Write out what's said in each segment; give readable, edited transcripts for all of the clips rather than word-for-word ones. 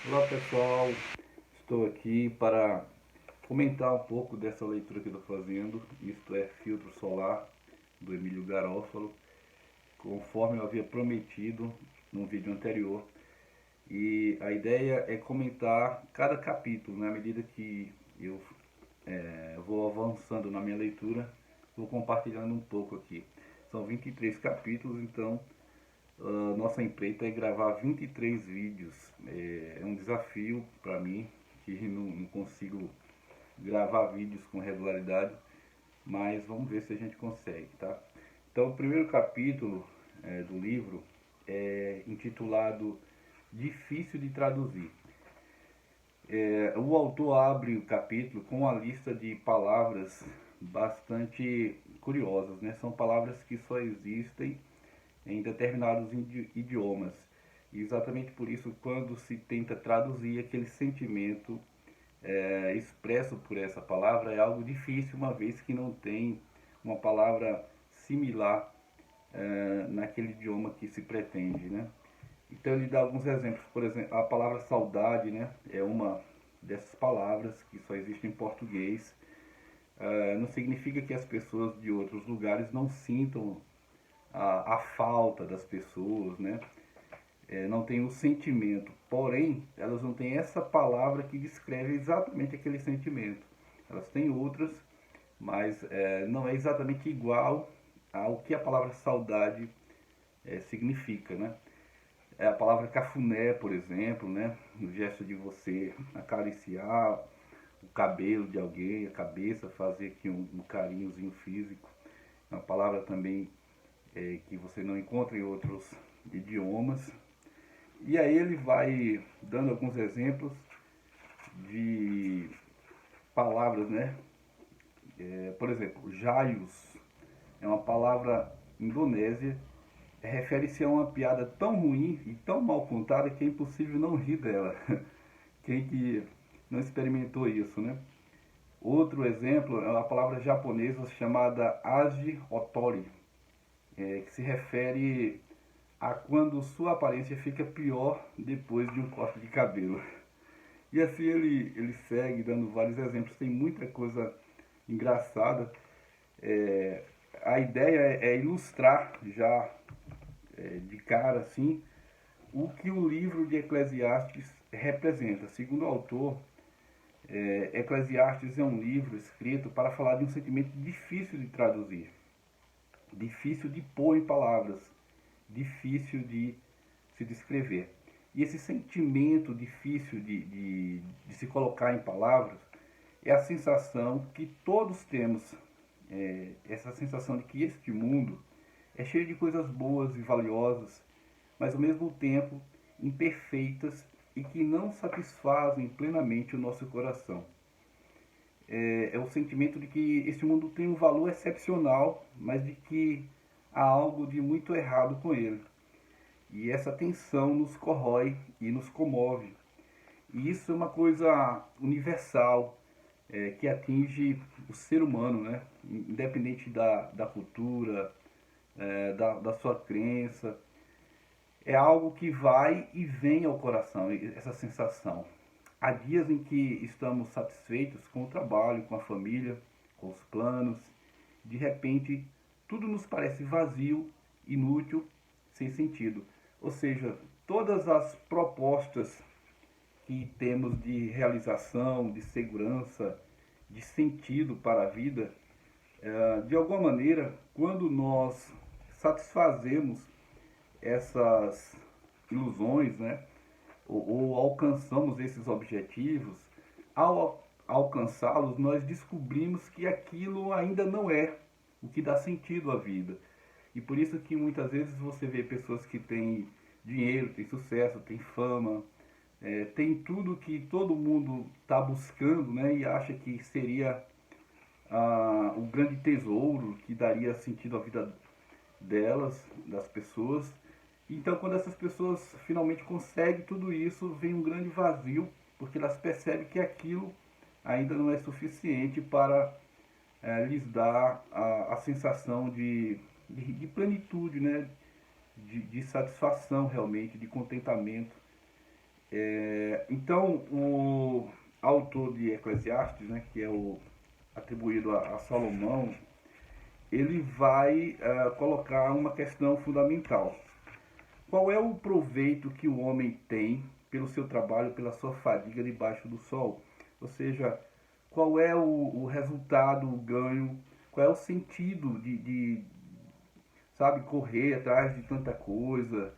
Olá pessoal, estou aqui para comentar um pouco dessa leitura que estou fazendo, isto é Filtro Solar, do Emílio Garófalo, conforme eu havia prometido no vídeo anterior. E a ideia é comentar cada capítulo, né? À medida que eu vou avançando na minha leitura, vou compartilhando um pouco aqui. São 23 capítulos, então nossa empreita é gravar 23 vídeos. É um desafio para mim, que não consigo gravar vídeos com regularidade, mas vamos ver se a gente consegue, tá? Então, o primeiro capítulo do livro é intitulado Difícil de Traduzir. O autor abre o capítulo com uma lista de palavras bastante curiosas, né? São palavras que só existem em determinados idiomas. E exatamente por isso, quando se tenta traduzir aquele sentimento expresso por essa palavra, é algo difícil, uma vez que não tem uma palavra similar naquele idioma que se pretende, né? Então ele dá alguns exemplos. Por exemplo, a palavra saudade, né, é uma dessas palavras que só existe em português. Não significa que as pessoas de outros lugares não sintam a falta das pessoas, né? Não tem o sentimento, porém elas não têm essa palavra que descreve exatamente aquele sentimento. Elas têm outras, mas não é exatamente igual ao que a palavra saudade significa, né? A palavra cafuné, por exemplo, né? O gesto de você acariciar o cabelo de alguém, a cabeça, fazer aqui um carinhozinho físico. É uma palavra também que você não encontra em outros idiomas. E aí ele vai dando alguns exemplos de palavras, né? Por exemplo, jaios é uma palavra indonésia, refere-se a uma piada tão ruim e tão mal contada que é impossível não rir dela. Quem que não experimentou isso, né? Outro exemplo é uma palavra japonesa chamada Aji Otori, que se refere a quando sua aparência fica pior depois de um corte de cabelo. E assim ele segue dando vários exemplos, tem muita coisa engraçada. É, a ideia é ilustrar já de cara assim o que o livro de Eclesiastes representa. Segundo o autor, Eclesiastes é um livro escrito para falar de um sentimento difícil de traduzir, difícil de pôr em palavras, difícil de se descrever. E esse sentimento difícil de se colocar em palavras é a sensação que todos temos, essa sensação de que este mundo é cheio de coisas boas e valiosas, mas ao mesmo tempo imperfeitas e que não satisfazem plenamente o nosso coração. É o sentimento de que este mundo tem um valor excepcional, mas de que há algo de muito errado com ele. E essa tensão nos corrói e nos comove. E isso é uma coisa universal, que atinge o ser humano, né? Independente da cultura, da sua crença. É algo que vai e vem ao coração, essa sensação. Há dias em que estamos satisfeitos com o trabalho, com a família, com os planos. De repente, tudo nos parece vazio, inútil, sem sentido. Ou seja, todas as propostas que temos de realização, de segurança, de sentido para a vida, de alguma maneira, quando nós satisfazemos essas ilusões, né, ou alcançamos esses objetivos, ao alcançá-los, nós descobrimos que aquilo ainda não é o que dá sentido à vida. E por isso que muitas vezes você vê pessoas que têm dinheiro, têm sucesso, têm fama, tem tudo que todo mundo está buscando, né, e acha que seria o grande tesouro que daria sentido à vida delas, das pessoas. Então, quando essas pessoas finalmente conseguem tudo isso, vem um grande vazio, porque elas percebem que aquilo ainda não é suficiente para lhes dar a sensação de plenitude, né? De satisfação realmente, de contentamento. Então, o autor de Eclesiastes, né, que é o atribuído a Salomão, ele vai colocar uma questão fundamental. Qual é o proveito que o homem tem pelo seu trabalho, pela sua fadiga debaixo do sol? Ou seja, qual é o resultado, o ganho, qual é o sentido sabe, correr atrás de tanta coisa,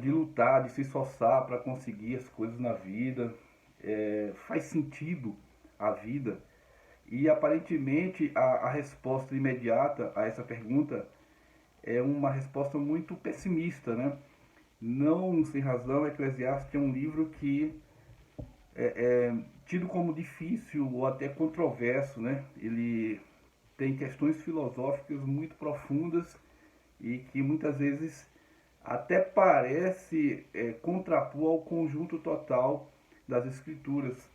de lutar, de se esforçar para conseguir as coisas na vida? Faz sentido a vida? E aparentemente a resposta imediata a essa pergunta é uma resposta muito pessimista, né? Não sem razão, Eclesiastes é um livro que é tido como difícil ou até controverso, né? Ele tem questões filosóficas muito profundas e que muitas vezes até parece contrapor ao conjunto total das escrituras.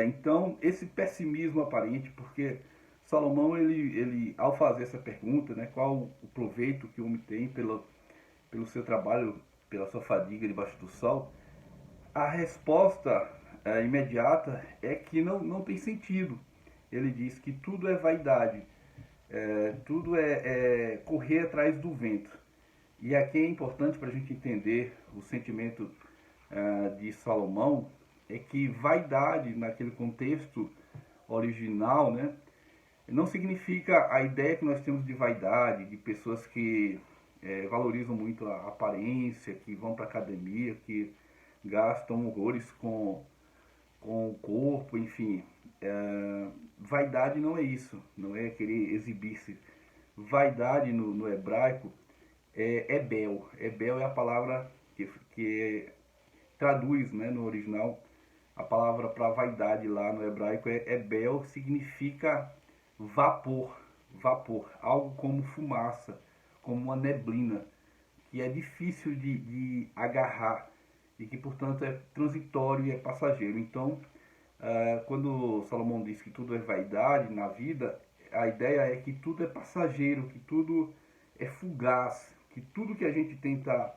Então, esse pessimismo aparente, porque Salomão, ele ao fazer essa pergunta, né, qual o proveito que o homem tem pelo seu trabalho, pela sua fadiga debaixo do sol, a resposta imediata é que não tem sentido. Ele diz que tudo é vaidade, tudo é correr atrás do vento. E aqui é importante para a gente entender o sentimento de Salomão, é que vaidade, naquele contexto original, né, não significa a ideia que nós temos de vaidade, de pessoas que valorizam muito a aparência, que vão para academia, que gastam horrores com o corpo, enfim. Vaidade não é isso, não é querer exibir-se. Vaidade no hebraico é bel. Bel é a palavra que traduz, né, no original, a palavra para vaidade lá no hebraico é bel, significa vapor, vapor, algo como fumaça, como uma neblina, que é difícil de agarrar e que, portanto, é transitório e é passageiro. Então, quando Salomão diz que tudo é vaidade na vida, a ideia é que tudo é passageiro, que tudo é fugaz, que tudo que a gente tenta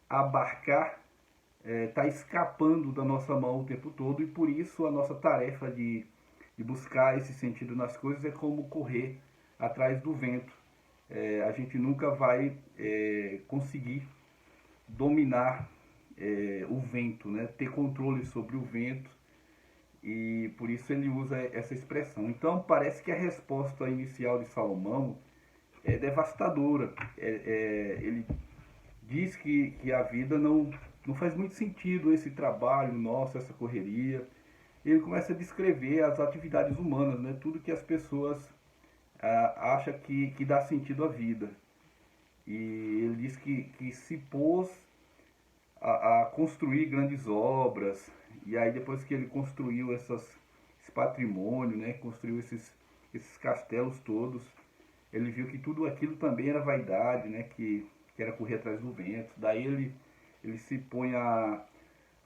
abarcar está escapando da nossa mão o tempo todo, e por isso a nossa tarefa de buscar esse sentido nas coisas é como correr atrás do vento. A gente nunca vai conseguir dominar o vento, né? Ter controle sobre o vento, e por isso ele usa essa expressão. Então parece que a resposta inicial de Salomão é devastadora. Ele diz que a vida não faz muito sentido, esse trabalho nosso, essa correria. Ele começa a descrever as atividades humanas, né? Tudo que as pessoas acham que dá sentido à vida. E ele diz que se pôs a construir grandes obras, e aí depois que ele construiu esse patrimônio, né? Construiu esses castelos todos, ele viu que tudo aquilo também era vaidade, né? Que era correr atrás do vento. Daí ele se põe a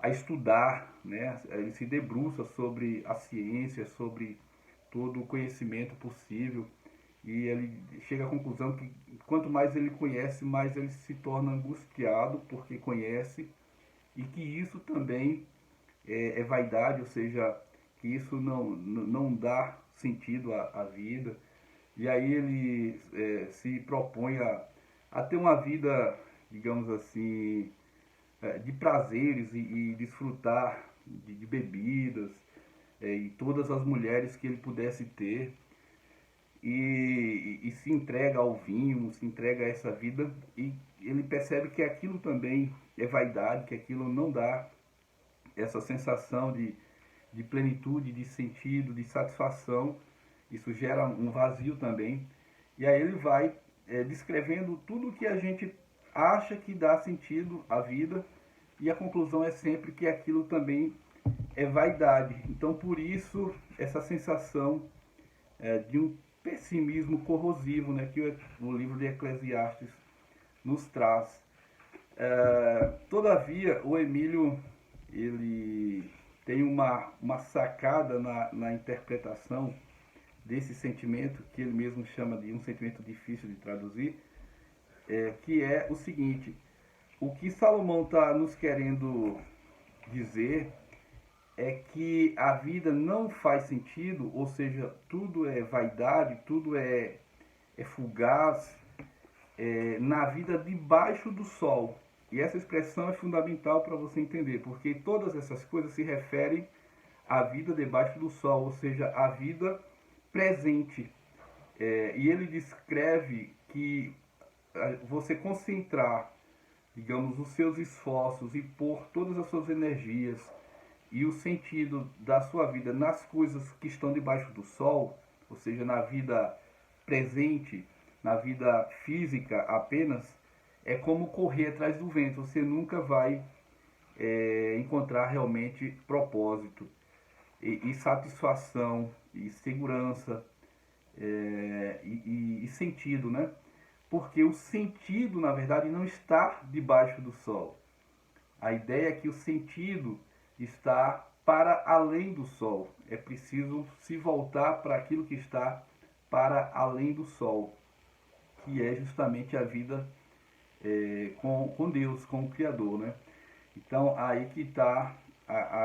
estudar, né? Ele se debruça sobre a ciência, sobre todo o conhecimento possível, e ele chega à conclusão que quanto mais ele conhece, mais ele se torna angustiado porque conhece, e que isso também é vaidade, ou seja, que isso não dá sentido à vida. E aí ele se propõe a ter uma vida, digamos assim, de prazeres e desfrutar de bebidas e todas as mulheres que ele pudesse ter, e se entrega ao vinho, se entrega a essa vida, e ele percebe que aquilo também é vaidade, que aquilo não dá essa sensação de plenitude, de sentido, de satisfação. Isso gera um vazio também. E aí ele vai descrevendo tudo que a gente acha que dá sentido à vida, e a conclusão é sempre que aquilo também é vaidade. Então, por isso, essa sensação de um pessimismo corrosivo, né, que o livro de Eclesiastes nos traz. Todavia, o Emílio ele tem uma sacada na interpretação desse sentimento, que ele mesmo chama de um sentimento difícil de traduzir, que é o seguinte: o que Salomão está nos querendo dizer é que a vida não faz sentido, ou seja, tudo é vaidade, tudo é fugaz, na vida debaixo do sol. E essa expressão é fundamental para você entender, porque todas essas coisas se referem à vida debaixo do sol, ou seja, à vida presente. E ele descreve que você concentrar, digamos, os seus esforços e pôr todas as suas energias e o sentido da sua vida nas coisas que estão debaixo do sol, ou seja, na vida presente, na vida física apenas, é como correr atrás do vento. Você nunca vai encontrar realmente propósito e satisfação e segurança e sentido, né? Porque o sentido, na verdade, não está debaixo do sol. A ideia é que o sentido está para além do sol. É preciso se voltar para aquilo que está para além do sol, que é justamente a vida com Deus, com o Criador, né? Então aí que está a